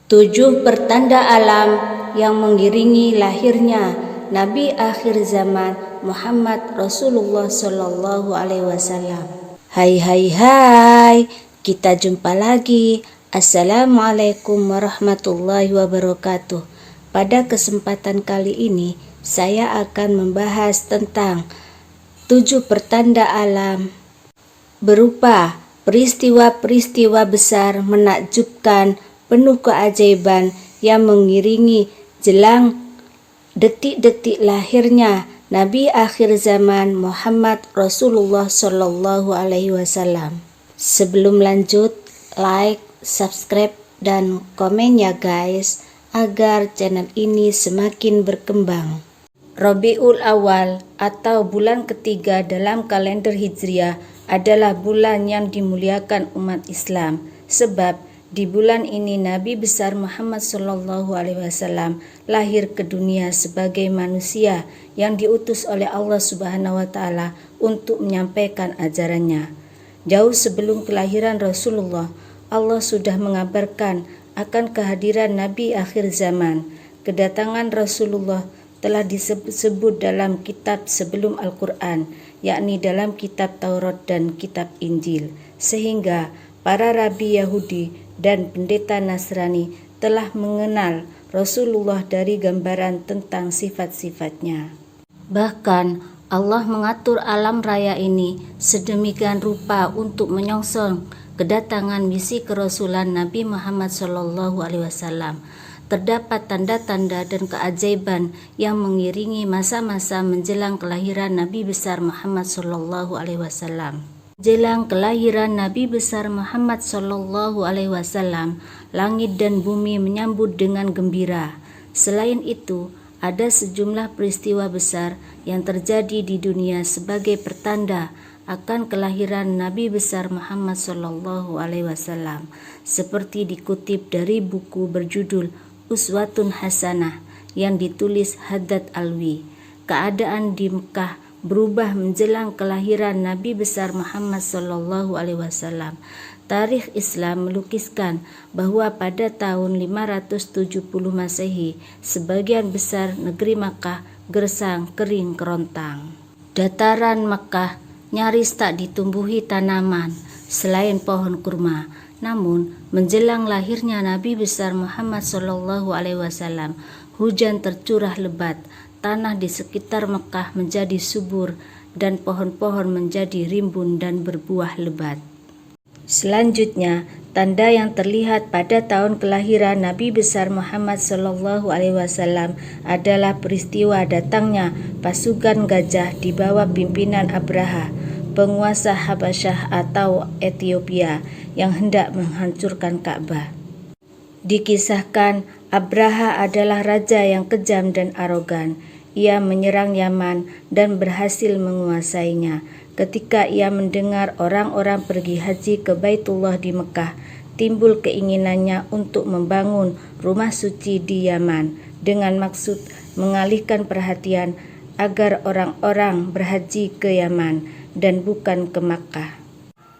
7 pertanda alam yang mengiringi lahirnya Nabi akhir zaman Muhammad Rasulullah Sallallahu Alaihi Wasallam. Hai, kita jumpa lagi. Assalamualaikum warahmatullahi wabarakatuh. Pada kesempatan kali ini saya akan membahas tentang 7 pertanda alam berupa peristiwa-peristiwa besar menakjubkan penuh keajaiban yang mengiringi jelang detik-detik lahirnya Nabi akhir zaman Muhammad Rasulullah Sallallahu Alaihi Wasallam. Sebelum lanjut, like, subscribe, dan komen ya guys, agar channel ini semakin berkembang. Rabiul Awal atau bulan ketiga dalam kalender Hijriah adalah bulan yang dimuliakan umat Islam, sebab di bulan ini Nabi besar Muhammad Sallallahu Alaihi Wasallam lahir ke dunia sebagai manusia yang diutus oleh Allah Subhanahu Wa Taala untuk menyampaikan ajarannya. Jauh sebelum kelahiran Rasulullah, Allah sudah mengabarkan akan kehadiran Nabi akhir zaman. Kedatangan Rasulullah telah disebut dalam kitab sebelum Al-Quran, yakni dalam kitab Taurat dan kitab Injil, sehingga para rabi Yahudi dan pendeta Nasrani telah mengenal Rasulullah dari gambaran tentang sifat-sifatnya. Bahkan Allah mengatur alam raya ini sedemikian rupa untuk menyongsong kedatangan misi kerasulan Nabi Muhammad Sallallahu Alaihi Wasallam. Terdapat tanda-tanda dan keajaiban yang mengiringi masa-masa menjelang kelahiran Nabi besar Muhammad Sallallahu Alaihi Wasallam. Jelang kelahiran Nabi besar Muhammad Sallallahu Alaihi Wasallam, langit dan bumi menyambut dengan gembira. Selain itu, ada sejumlah peristiwa besar yang terjadi di dunia sebagai pertanda akan kelahiran Nabi besar Muhammad Sallallahu Alaihi Wasallam, seperti dikutip dari buku berjudul Uswatun Hasanah yang ditulis Haddad Alwi. Keadaan di Mekah berubah menjelang kelahiran Nabi besar Muhammad Sallallahu Alaihi Wasallam. Tarikh Islam melukiskan bahwa pada tahun 570 Masehi, sebagian besar negeri Makkah gersang kering kerontang. Dataran Makkah nyaris tak ditumbuhi tanaman selain pohon kurma. Namun, menjelang lahirnya Nabi besar Muhammad Sallallahu Alaihi Wasallam, hujan tercurah lebat. Tanah di sekitar Mekah menjadi subur dan pohon-pohon menjadi rimbun dan berbuah lebat. Selanjutnya, tanda yang terlihat pada tahun kelahiran Nabi besar Muhammad Sallallahu Alaihi Wasallam adalah peristiwa datangnya pasukan gajah di bawah pimpinan Abraha, penguasa Habasyah atau Ethiopia yang hendak menghancurkan Ka'bah. Dikisahkan Abraha adalah raja yang kejam dan arogan. Ia menyerang Yaman dan berhasil menguasainya. Ketika ia mendengar orang-orang pergi haji ke Baitullah di Mekah, timbul keinginannya untuk membangun rumah suci di Yaman dengan maksud mengalihkan perhatian agar orang-orang berhaji ke Yaman dan bukan ke Makkah.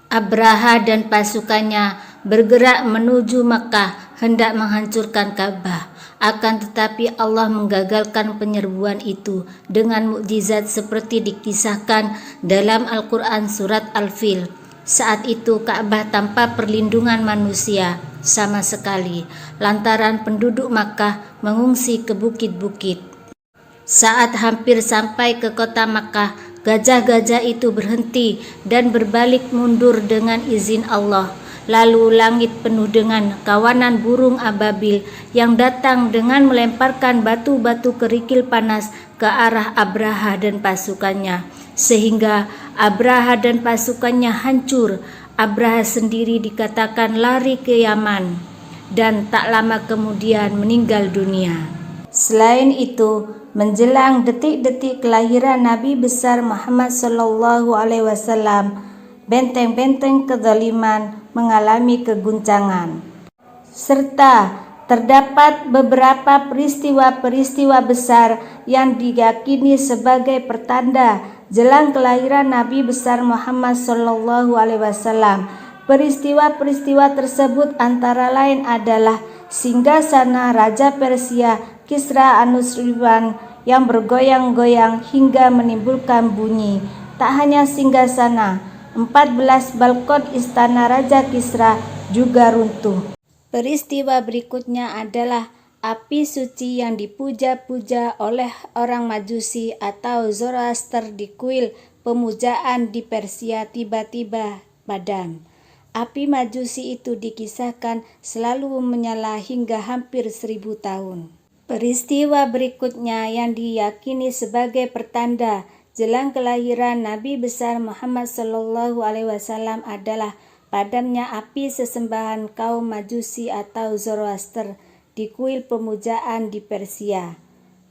Abraha dan pasukannya bergerak menuju Makkah hendak menghancurkan Ka'bah. Akan tetapi Allah menggagalkan penyerbuan itu dengan mukjizat seperti dikisahkan dalam Al-Quran surat Al-Fil. Saat itu Ka'bah tanpa perlindungan manusia sama sekali, lantaran penduduk Makkah mengungsi ke bukit-bukit. Saat hampir sampai ke kota Makkah, gajah-gajah itu berhenti dan berbalik mundur dengan izin Allah. Lalu langit penuh dengan kawanan burung ababil yang datang dengan melemparkan batu-batu kerikil panas ke arah Abraha dan pasukannya, sehingga Abraha dan pasukannya hancur. Abraha sendiri dikatakan lari ke Yaman dan tak lama kemudian meninggal dunia. Selain itu, menjelang detik-detik kelahiran Nabi besar Muhammad Sallallahu Alaihi Wasallam, benteng-benteng kezaliman mengalami keguncangan, serta terdapat beberapa peristiwa-peristiwa besar yang diyakini sebagai pertanda jelang kelahiran Nabi besar Muhammad Sallallahu Alaihi Wasallam. Peristiwa-peristiwa tersebut antara lain adalah singgasana Raja Persia Kisra Anushirwan yang bergoyang-goyang hingga menimbulkan bunyi. Tak hanya singgasana, 14 balkon istana Raja Kisra juga runtuh. Peristiwa berikutnya adalah api suci yang dipuja-puja oleh orang Majusi atau Zoroaster di kuil pemujaan di Persia tiba-tiba padam. Api Majusi itu dikisahkan selalu menyala hingga hampir 1000 tahun. Peristiwa berikutnya yang diyakini sebagai pertanda jelang kelahiran Nabi besar Muhammad SAW adalah padamnya api sesembahan kaum Majusi atau Zoroaster di kuil pemujaan di Persia.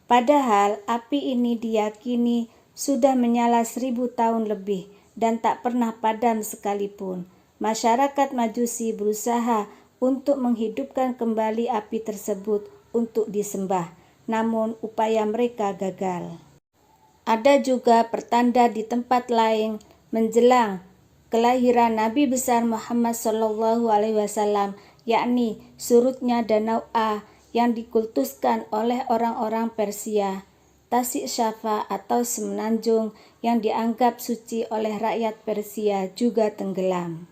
Padahal api ini diyakini sudah menyala 1000 tahun lebih dan tak pernah padam sekalipun. Masyarakat Majusi berusaha untuk menghidupkan kembali api tersebut untuk disembah, namun upaya mereka gagal. Ada juga pertanda di tempat lain menjelang kelahiran Nabi besar Muhammad SAW, yakni surutnya Danau A yang dikultuskan oleh orang-orang Persia. Tasik Syafa atau semenanjung yang dianggap suci oleh rakyat Persia juga tenggelam.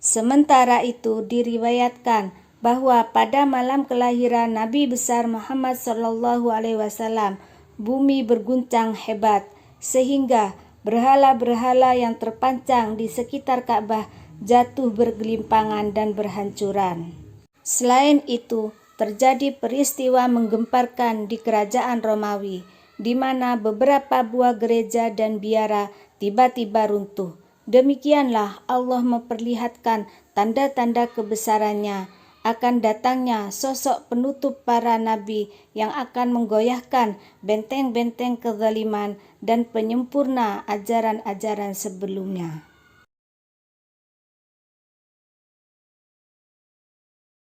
Sementara itu diriwayatkan bahwa pada malam kelahiran Nabi besar Muhammad SAW, bumi berguncang hebat sehingga berhala-berhala yang terpancang di sekitar Ka'bah jatuh bergelimpangan dan berhancuran. Selain itu, terjadi peristiwa menggemparkan di kerajaan Romawi, di mana beberapa buah gereja dan biara tiba-tiba runtuh. Demikianlah Allah memperlihatkan tanda-tanda kebesarannya, akan datangnya sosok penutup para nabi yang akan menggoyahkan benteng-benteng kezaliman dan penyempurna ajaran-ajaran sebelumnya.